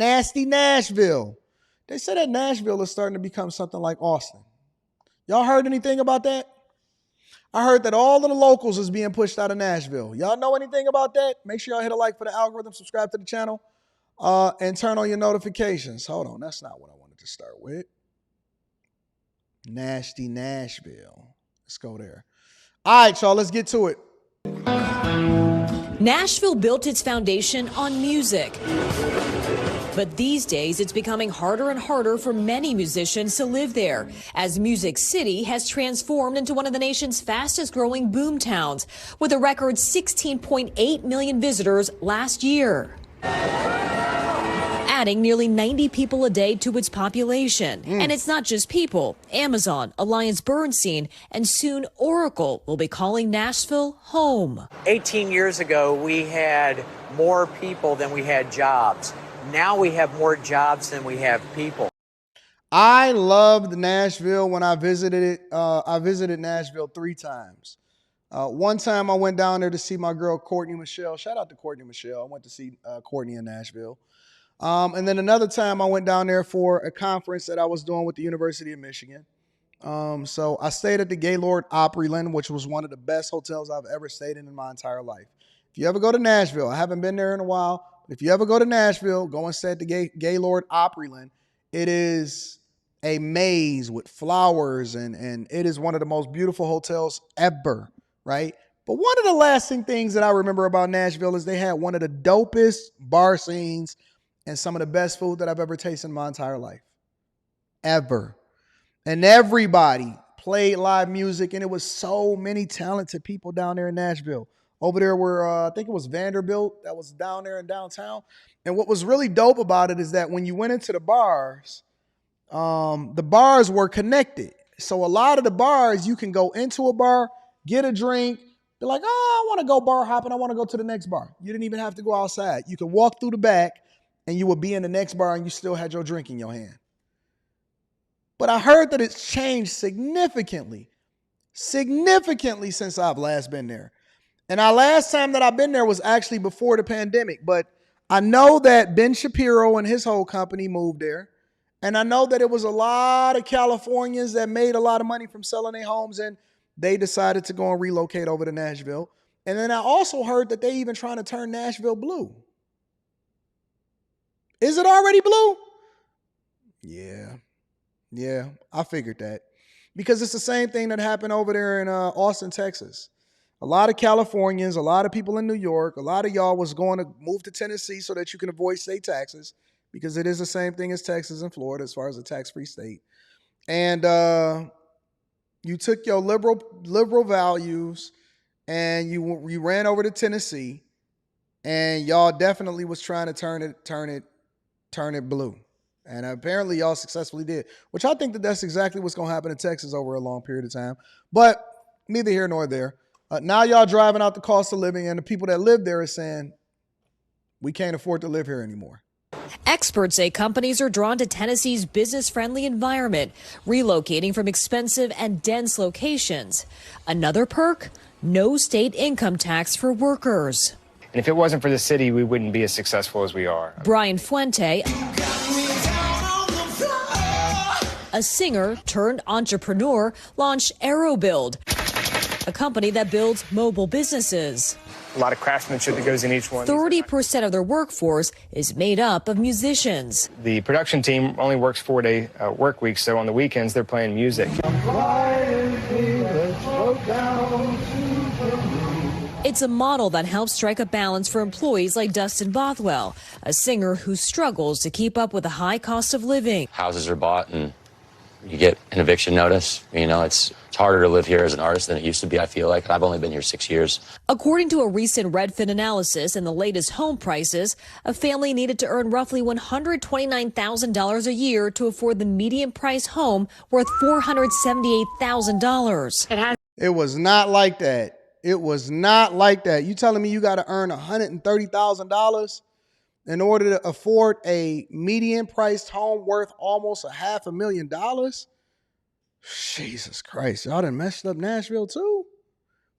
Nasty Nashville. They said that Nashville is starting to become something like Austin. Y'all heard anything about that? I heard that all of the locals is being pushed out of Nashville. Y'all know anything about that? Make sure y'all hit a like for the algorithm, subscribe to the channel, and turn on your notifications. Hold on, that's not what I wanted to start with. Nasty Nashville. Let's go there. All right, y'all, let's get to it. Nashville built its foundation on music. But these days, it's becoming harder and harder for many musicians to live there, as Music City has transformed into one of the nation's fastest growing boom towns, with a record 16.8 million visitors last year, adding nearly 90 people a day to its population. And it's not just people. Amazon, Alliance Bernstein, and soon Oracle will be calling Nashville home. 18 years ago, we had more people than we had jobs. Now we have more jobs than we have people. I loved Nashville when I visited it. I visited Nashville 3 times. One time I went down there to see my girl, Courtney Michelle. Shout out to Courtney Michelle. I went to see Courtney in Nashville. And then another time I went down there for a conference that I was doing with the University of Michigan. So I stayed at the Gaylord Opryland, which was one of the best hotels I've ever stayed in my entire life. If you ever go to Nashville, I haven't been there in a while. If you ever go to Nashville, go and stay at the Gaylord Opryland. It is a maze with flowers, and it is one of the most beautiful hotels ever, right? But one of the lasting things that I remember about Nashville is they had one of the dopest bar scenes and some of the best food that I've ever tasted in my entire life. Ever. And everybody played live music, and it was so many talented people down there in Nashville. Over there were, I think it was Vanderbilt that was down there in downtown. And what was really dope about it is that when you went into the bars were connected. So a lot of the bars, you can go into a bar, get a drink, be like, oh, I want to go bar hopping. I want to go to the next bar. You didn't even have to go outside. You can walk through the back and you would be in the next bar and you still had your drink in your hand. But I heard that it's changed significantly since I've last been there. And our last time that I've been there was actually before the pandemic. But I know that Ben Shapiro and his whole company moved there. And I know that it was a lot of Californians that made a lot of money from selling their homes, and they decided to go and relocate over to Nashville. And then I also heard that they even trying to turn Nashville blue. Is it already blue? Yeah, I figured that. Because it's the same thing that happened over there in Austin, Texas. A lot of Californians, a lot of people in New York, a lot of y'all was going to move to Tennessee so that you can avoid state taxes, because it is the same thing as Texas and Florida as far as a tax-free state. And you took your liberal values and you ran over to Tennessee, and y'all definitely was trying to turn it blue. And apparently y'all successfully did, which I think that that's exactly what's going to happen in Texas over a long period of time. But neither here nor there. Now y'all driving out the cost of living, and the people that live there are saying, we can't afford to live here anymore. Experts say companies are drawn to Tennessee's business-friendly environment, relocating from expensive and dense locations. Another perk, no state income tax for workers. And if it wasn't for the city, we wouldn't be as successful as we are. Brian Fuente, a singer turned entrepreneur, launched AeroBuild, a company that builds mobile businesses. A lot of craftsmanship that goes in each one. 30% of their workforce is made up of musicians. The production team only works 4-day work weeks, so on the weekends they're playing music. It's a model that helps strike a balance for employees like Dustin Bothwell, a singer who struggles to keep up with the high cost of living. Houses are bought and you get an eviction notice. You know, it's harder to live here as an artist than it used to be, I feel like. I've only been here 6 years. According to a recent Redfin analysis and the latest home prices, a family needed to earn roughly $129,000 a year to afford the median price home worth $478,000. It was not like that. It was not like that. You telling me you got to earn $130,000 in order to afford a median priced home worth almost $500,000? Jesus Christ, y'all done messed up Nashville too?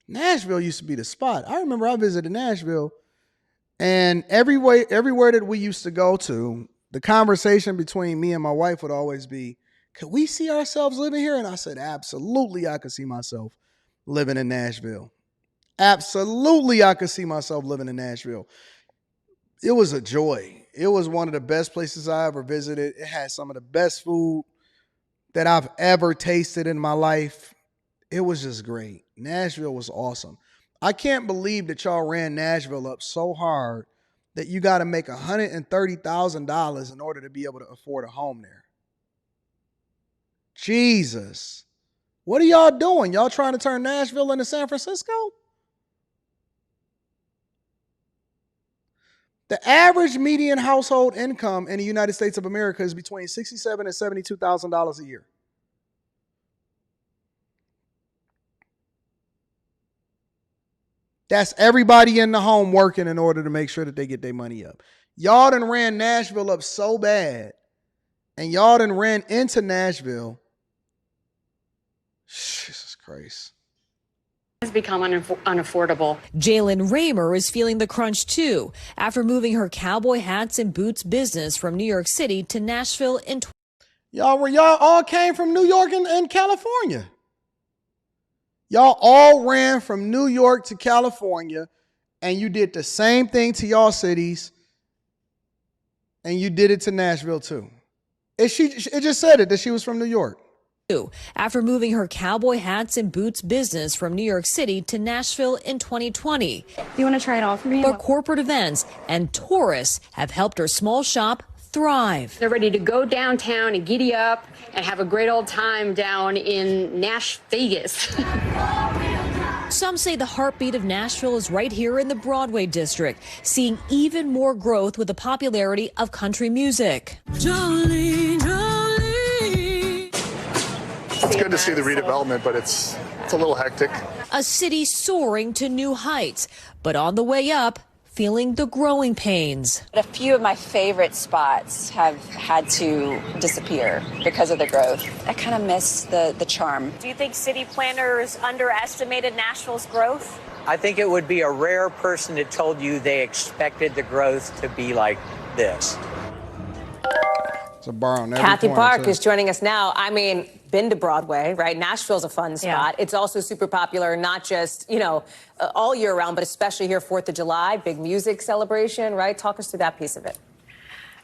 Nashville used to be the spot. I remember I visited Nashville, and everywhere that we used to go to, the conversation between me and my wife would always be, could we see ourselves living here? And I said, absolutely, I could see myself living in Nashville. Absolutely, I could see myself living in Nashville. It was a joy. It was one of the best places I ever visited. It had some of the best food that I've ever tasted in my life. It was just great. Nashville was awesome. I can't believe that y'all ran Nashville up so hard that you got to make $130,000 in order to be able to afford a home there. Jesus. What are y'all doing? Y'all trying to turn Nashville into San Francisco? The average median household income in the United States of America is between $67,000 and $72,000 a year. That's everybody in the home working in order to make sure that they get their money up. Y'all done ran Nashville up so bad, and y'all done ran into Nashville. Jesus Christ. Has become unaffordable. Jalen Raymer is feeling the crunch too after moving her cowboy hats and boots business from New York City to Nashville in Y'all all came from New York and California. Y'all all ran from New York to California, and you did the same thing to y'all cities, and you did it to Nashville too. It just said it that she was from New York. After moving her cowboy hats and boots business from New York City to Nashville in 2020. You want to try it all for me? But corporate events and tourists have helped her small shop thrive. They're ready to go downtown and giddy up and have a great old time down in Nash Vegas. Some say the heartbeat of Nashville is right here in the Broadway district, seeing even more growth with the popularity of country music. Jolene, Jolene. It's good to see the redevelopment, but it's a little hectic. A city soaring to new heights, but on the way up, feeling the growing pains. A few of my favorite spots have had to disappear because of the growth. I kind of miss the charm. Do you think city planners underestimated Nashville's growth? I think it would be a rare person that told you they expected the growth to be like this. It's a bar on every Kathy corner, Park too. is joining us now. I mean, been to Broadway, right? Nashville's a fun spot. It's also super popular, not just, all year round, but especially here, 4th of July, big music celebration, right? Talk us through that piece of it.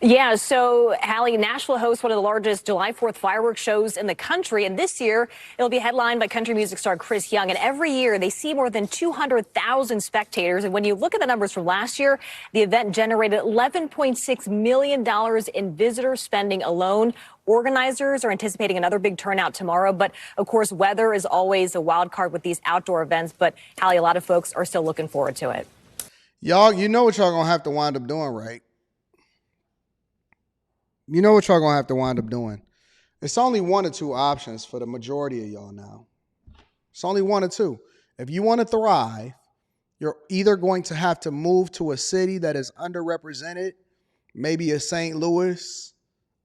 Yeah, so, Hallie, Nashville hosts one of the largest July 4th fireworks shows in the country, and this year it'll be headlined by country music star Chris Young, and every year they see more than 200,000 spectators, and when you look at the numbers from last year, the event generated $11.6 million in visitor spending alone. Organizers are anticipating another big turnout tomorrow, but of course, weather is always a wild card with these outdoor events, but Hallie, a lot of folks are still looking forward to it. Y'all, you know what y'all gonna have to wind up doing, right? You know what y'all gonna have to wind up doing. It's only one or two options for the majority of y'all now. It's only one or two. If you want to thrive, you're either going to have to move to a city that is underrepresented, maybe a St. Louis.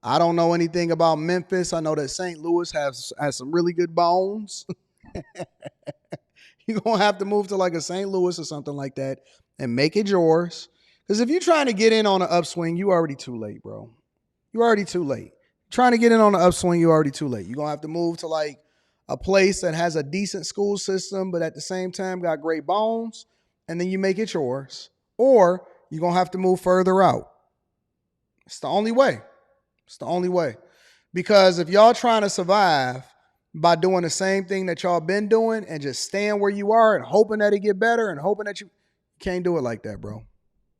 I don't know anything about Memphis. I know that St. Louis has some really good bones. You're going to have to move to like a St. Louis or something like that and make it yours. Because if you're trying to get in on an upswing, you're already too late, bro. You're already too late. Trying to get in on the upswing, you're already too late. You're going to have to move to like a place that has a decent school system, but at the same time got great bones, and then you make it yours. Or you're going to have to move further out. It's the only way. It's the only way. Because if y'all trying to survive by doing the same thing that y'all been doing and just staying where you are and hoping that it get better and hoping that you can't do it like that, bro.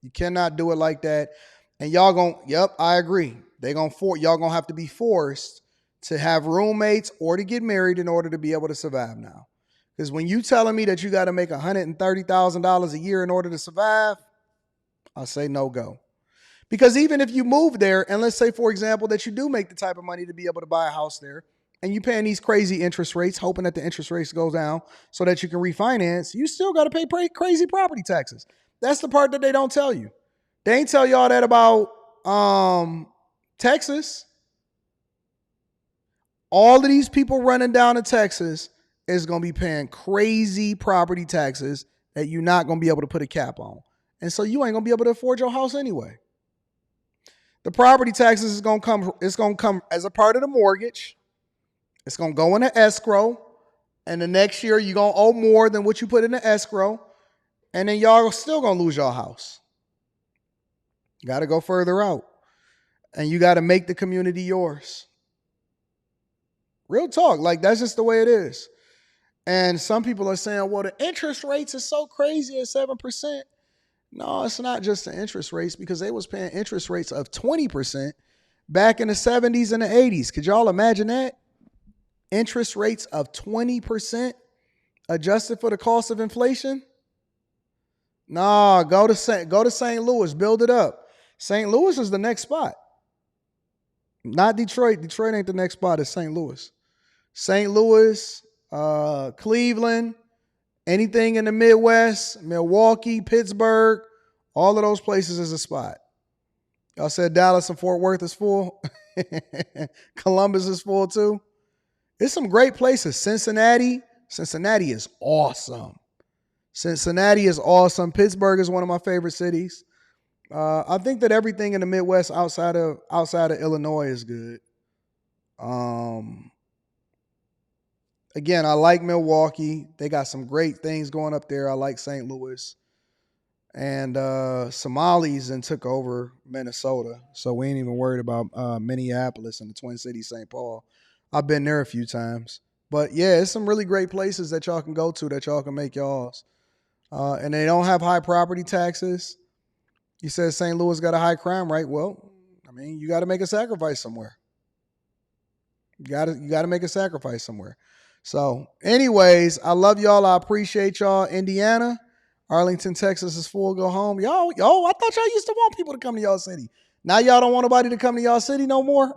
You cannot do it like that. And y'all I agree. Y'all gonna have to be forced to have roommates or to get married in order to be able to survive now. Because when you telling me that you got to make $130,000 a year in order to survive, I say no go. Because even if you move there, and let's say, for example, that you do make the type of money to be able to buy a house there, and you paying these crazy interest rates, hoping that the interest rates go down so that you can refinance, you still got to pay crazy property taxes. That's the part that they don't tell you. They ain't tell y'all that about Texas. All of these people running down to Texas is going to be paying crazy property taxes that you're not going to be able to put a cap on. And so you ain't going to be able to afford your house anyway. The property taxes is going to come. It's going to come as a part of the mortgage. It's going to go into escrow. And the next year, you're going to owe more than what you put in the escrow. And then y'all are still going to lose your house. You got to go further out. And you got to make the community yours. Real talk. Like, that's just the way it is. And some people are saying, well, the interest rates is so crazy at 7%. No, it's not just the interest rates, because they was paying interest rates of 20% back in the 70s and the 80s. Could y'all imagine that? Interest rates of 20% adjusted for the cost of inflation? Nah, go to St. Louis, build it up. St. Louis is the next spot. Not Detroit. Detroit ain't the next spot, it's St. Louis. St. Louis, Cleveland, anything in the Midwest, Milwaukee, Pittsburgh, all of those places is a spot. Y'all said Dallas and Fort Worth is full. Columbus is full too. It's some great places. Cincinnati is awesome. Cincinnati is awesome. Pittsburgh is one of my favorite cities. I think that everything in the Midwest outside of Illinois is good. Again, I like Milwaukee. They got some great things going up there. I like St. Louis. And Somalis and took over Minnesota. So we ain't even worried about Minneapolis and the Twin Cities, St. Paul. I've been there a few times. But yeah, it's some really great places that y'all can go to, that y'all can make y'all's. And they don't have high property taxes. You said St. Louis got a high crime rate. Well, I mean, you got to make a sacrifice somewhere. You got to make a sacrifice somewhere. So anyways, I love y'all. I appreciate y'all. Indiana, Arlington, Texas is full. Go home. Yo, I thought y'all used to want people to come to y'all city. Now y'all don't want nobody to come to y'all city no more.